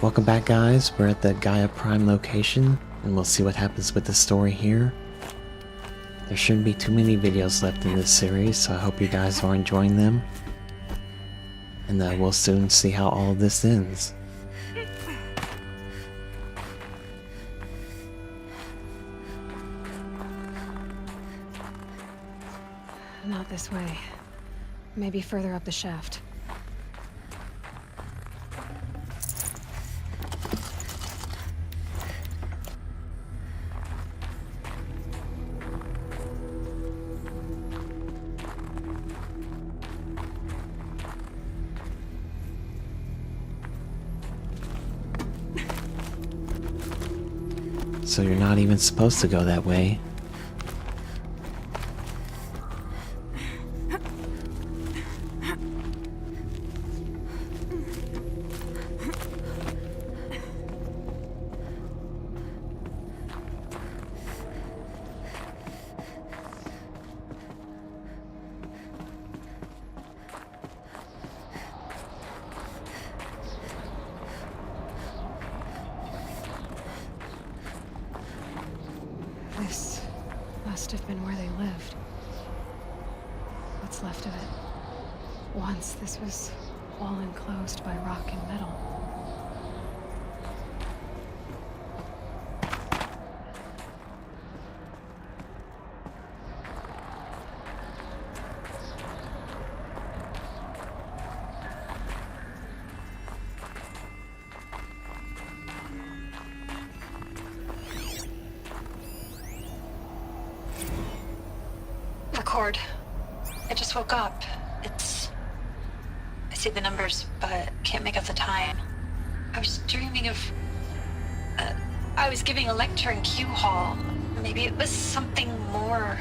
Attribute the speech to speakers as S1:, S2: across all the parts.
S1: Welcome back, guys. We're at the Gaia Prime location, and we'll see what happens with the story here. There shouldn't be too many videos left in this series, so I hope you guys are enjoying them. And we'll soon see how all of this ends.
S2: Not this way. Maybe further up the shaft.
S1: So you're not even supposed to go that way.
S2: This must have been where they lived. What's left of it. Once this was all enclosed by rock and metal.
S3: Record. I just woke up. I see the numbers, but can't make out the time. I was dreaming of... I was giving a lecture in Q Hall. Maybe it was something more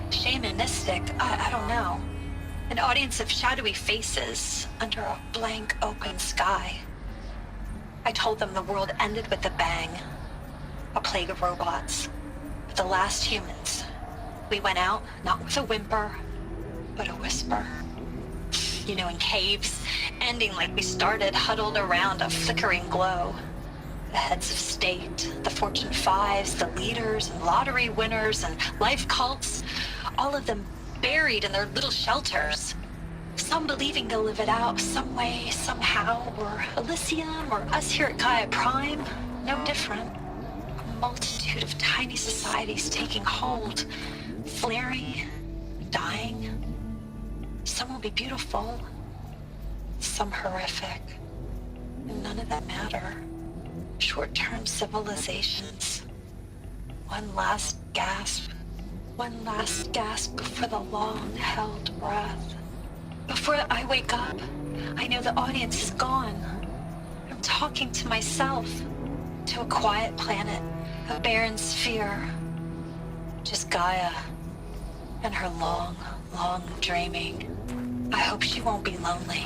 S3: shamanistic. I don't know. An audience of shadowy faces under a blank open sky. I told them the world ended with a bang. A plague of robots. The last humans. We went out, not with a whimper, but a whisper. You know, in caves, ending like we started, huddled around a flickering glow. The heads of state, the Fortune 5s, the leaders and lottery winners and life cults, all of them buried in their little shelters. Some believing they'll live it out some way, somehow, or Elysium, or us here at Gaia Prime, no different. A multitude of tiny societies taking hold. Flaring, dying. Some will be beautiful, some horrific. And none of them matter. Short-term civilizations. One last gasp. One last gasp before the long-held breath. Before I wake up, I know the audience is gone. I'm talking to myself. To a quiet planet, a barren sphere. Just Gaia. And her long, long dreaming. I hope she won't be lonely.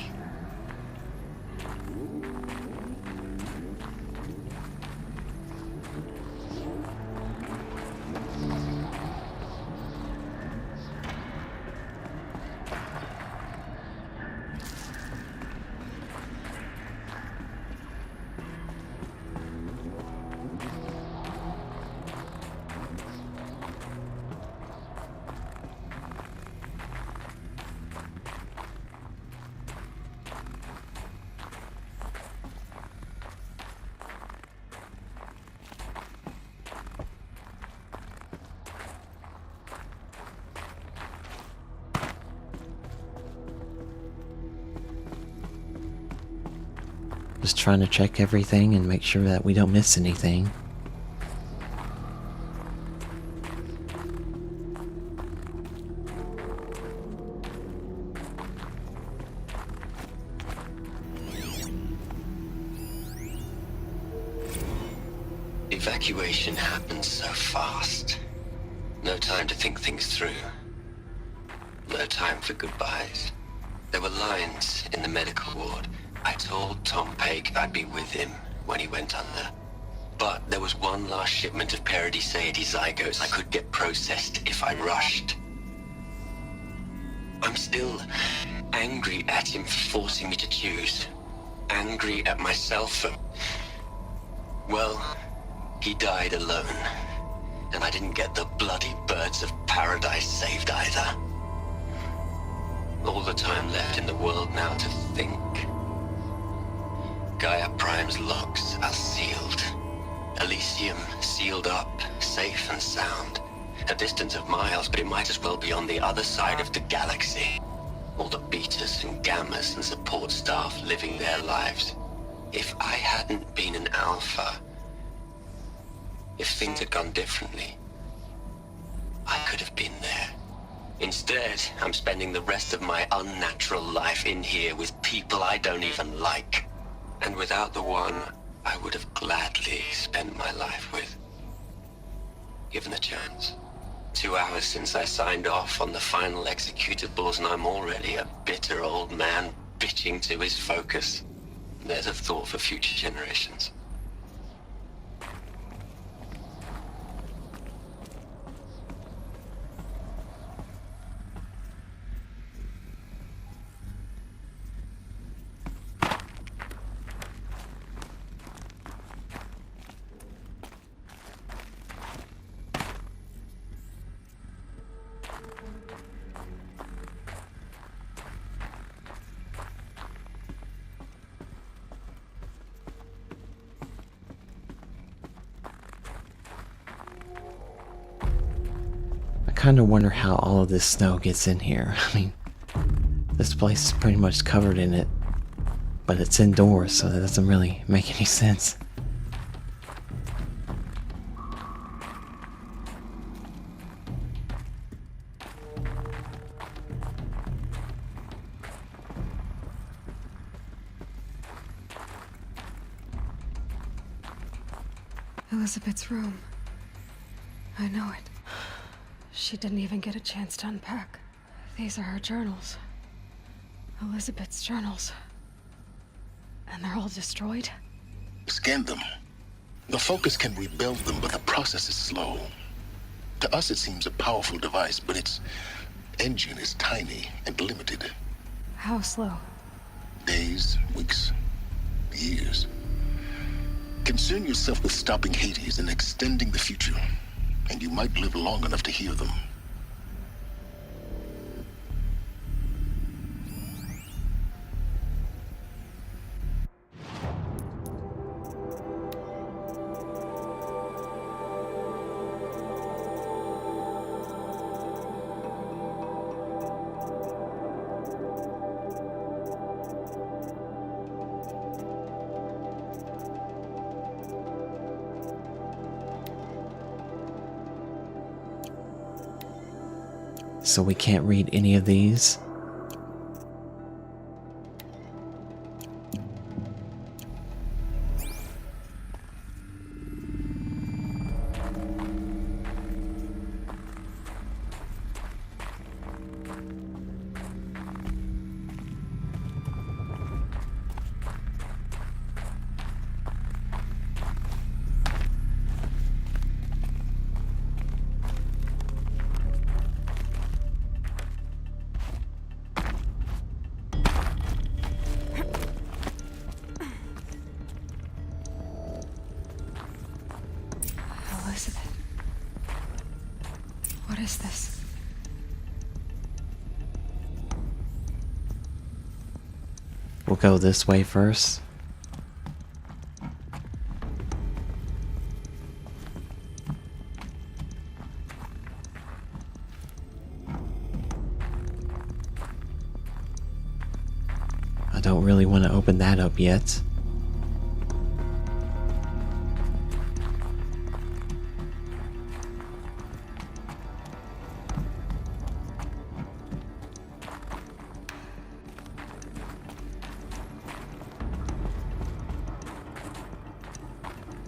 S1: Just trying to check everything and make sure that we don't miss anything.
S4: Evacuation happened so fast. No time to think things through. No time for goodbyes. There were lines in the medical ward. I told Tom Pake I'd be with him when he went under. But there was one last shipment of Paradiseidae zygotes I could get processed if I rushed. I'm still angry at him for forcing me to choose. Angry at myself for Well, he died alone. And I didn't get the bloody birds of paradise saved either. All the time left in the world now to think. Gaia Prime's locks are sealed. Elysium sealed up, safe and sound. A distance of miles, but it might as well be on the other side of the galaxy. All the betas and gammas and support staff living their lives. If I hadn't been an alpha, if things had gone differently, I could have been there. Instead, I'm spending the rest of my unnatural life in here with people I don't even like. And without the one I would have gladly spent my life with. Given the chance. 2 hours since I signed off on the final executables, and I'm already a bitter old man bitching to his focus. There's a thought for future generations.
S1: I kind of wonder how all of this snow gets in here. I mean, this place is pretty much covered in it, but it's indoors, so that doesn't really make any sense.
S2: Elizabeth's room. I know it. She didn't even get a chance to unpack. These are her journals. Elizabeth's journals. And they're all destroyed?
S5: Scan them. The Focus can rebuild them, but the process is slow. To us, it seems a powerful device, but its engine is tiny and limited.
S2: How slow?
S5: Days, weeks, years. Concern yourself with stopping Hades and extending the future, and you might live long enough to hear them.
S1: So we can't read any of these.
S2: Elizabeth. What is this?
S1: We'll go this way first. I don't really want to open that up yet.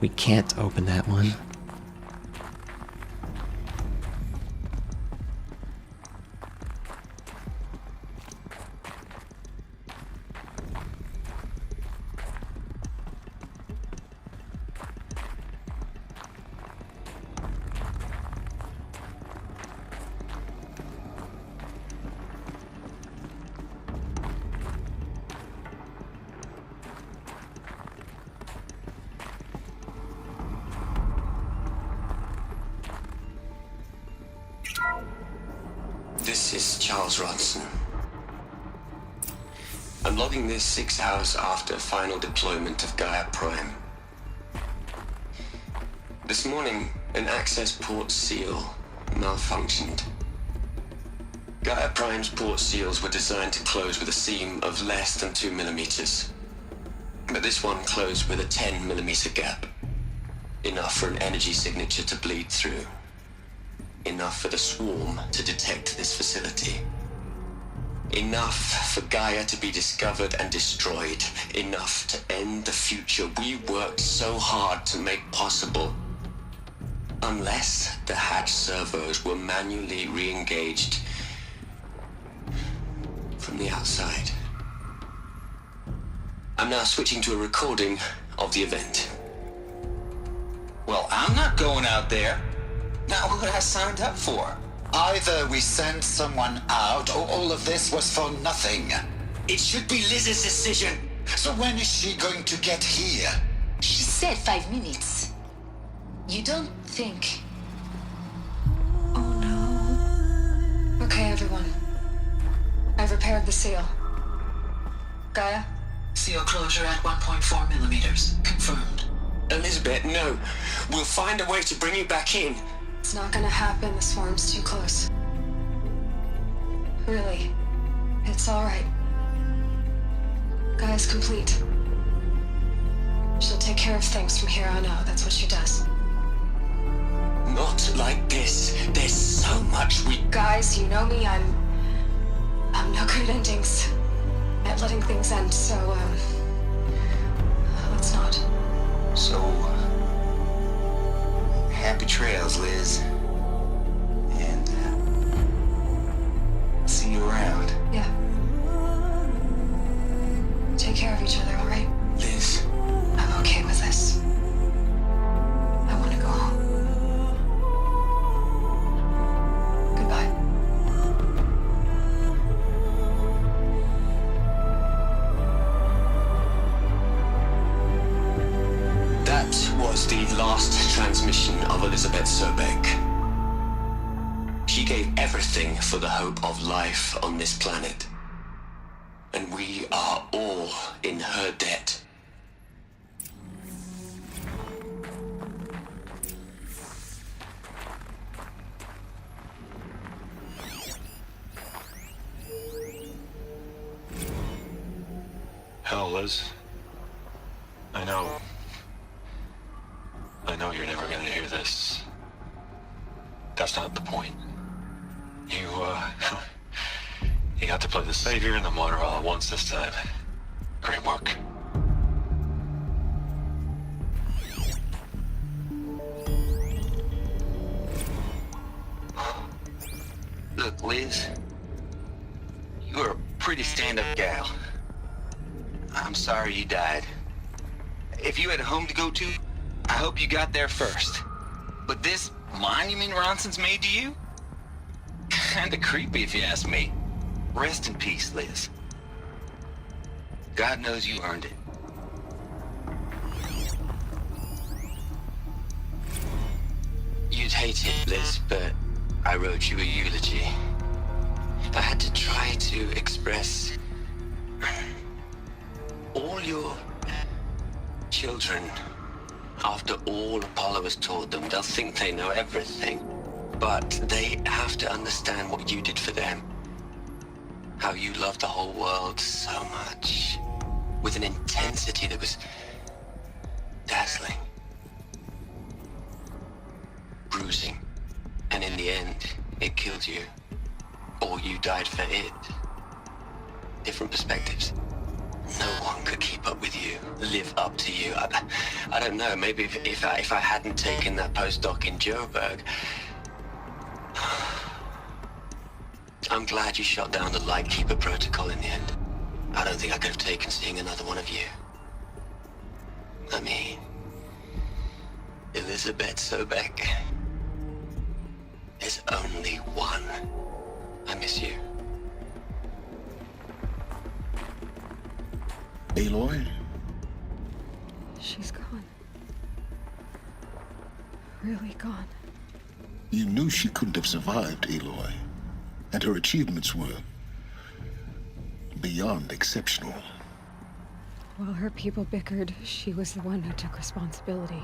S1: We can't open that one.
S4: This is Charles Ronson. I'm logging this 6 hours after final deployment of Gaia Prime. This morning, an access port seal malfunctioned. Gaia Prime's port seals were designed to close with a seam of less than 2 millimeters. But this one closed with a 10 millimeter gap. Enough for an energy signature to bleed through. Enough for the swarm to detect this facility. Enough for Gaia to be discovered and destroyed. Enough to end the future we worked so hard to make possible. Unless the hatch servos were manually re-engaged from the outside. I'm now switching to a recording of the event.
S6: Well, I'm not going out there. Not what I signed up for.
S7: Either we send someone out, or all of this was for nothing.
S6: It should be Liz's decision.
S7: So when is she going to get here?
S8: She said 5 minutes. You don't think...
S2: Oh no. Okay, everyone. I've repaired the seal. Gaia?
S8: Seal closure at 1.4 millimeters. Confirmed.
S4: Elizabeth, no. We'll find a way to bring you back in.
S2: It's not gonna happen. The swarm's too close. Really. It's alright. Gaia's complete. She'll take care of things from here on out. That's what she does.
S4: Not like this. There's so much we...
S2: Guys, you know me. I'm no good at endings. At letting things end, so, let's not.
S6: So, happy trails, Liz. And, see you around.
S2: Yeah. Take care of each other, alright?
S4: Liz.
S2: I'm okay with this. I want to go home. Goodbye.
S4: That was the last transmission of Elizabeth Sobek. She gave everything for the hope of life on this planet. And we are all in her debt.
S9: Hell, Liz. I know you're never gonna hear this. That's not the point. You got to play the savior and the martyr all at once this time. Great work.
S6: Look, Liz. You're a pretty stand-up gal. I'm sorry you died. If you had a home to go to, I hope you got there first. But this monument Ronson's made to you? Kinda creepy if you ask me. Rest in peace, Liz. God knows you earned it.
S4: You'd hate it, Liz, but I wrote you a eulogy. I had to try to express all your children. After all Apollo has taught them, they'll think they know everything. But they have to understand what you did for them. How you loved the whole world so much. With an intensity that was dazzling. Bruising. And in the end, it killed you. Or you died for it. Different perspectives. No one could keep up with you, live up to you. I don't know, maybe if I hadn't taken that postdoc in Joburg. I'm glad you shot down the Lightkeeper protocol in the end. I don't think I could have taken seeing another one of you. I mean, Elizabeth Sobek. There's only one. I miss you.
S5: Aloy?
S2: She's gone. Really gone.
S5: You knew she couldn't have survived, Aloy. And her achievements were beyond exceptional.
S2: While her people bickered, she was the one who took responsibility.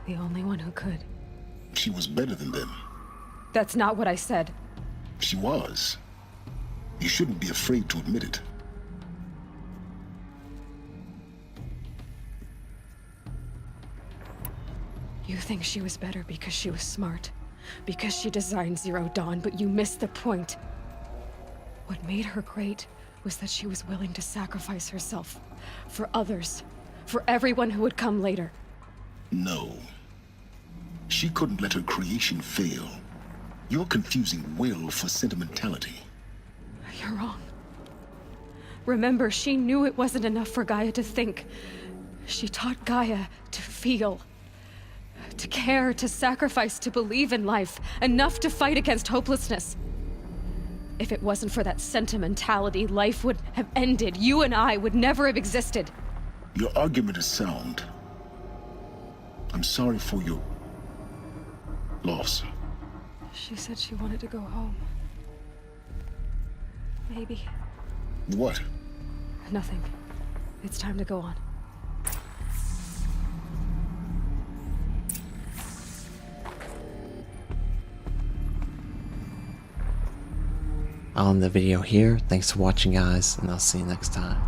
S2: The only one who could.
S5: She was better than them.
S2: That's not what I said.
S5: She was. You shouldn't be afraid to admit it.
S2: You think she was better because she was smart, because she designed Zero Dawn, but you missed the point. What made her great was that she was willing to sacrifice herself for others, for everyone who would come later.
S5: No. She couldn't let her creation fail. You're confusing will for sentimentality.
S2: You're wrong. Remember, she knew it wasn't enough for Gaia to think. She taught Gaia to feel. To care, to sacrifice, to believe in life. Enough to fight against hopelessness. If it wasn't for that sentimentality, life would have ended. You and I would never have existed.
S5: Your argument is sound. I'm sorry for your loss.
S2: She said she wanted to go home. Maybe.
S5: What?
S2: Nothing. It's time to go on.
S1: I'll end the video here. Thanks for watching, guys, and I'll see you next time.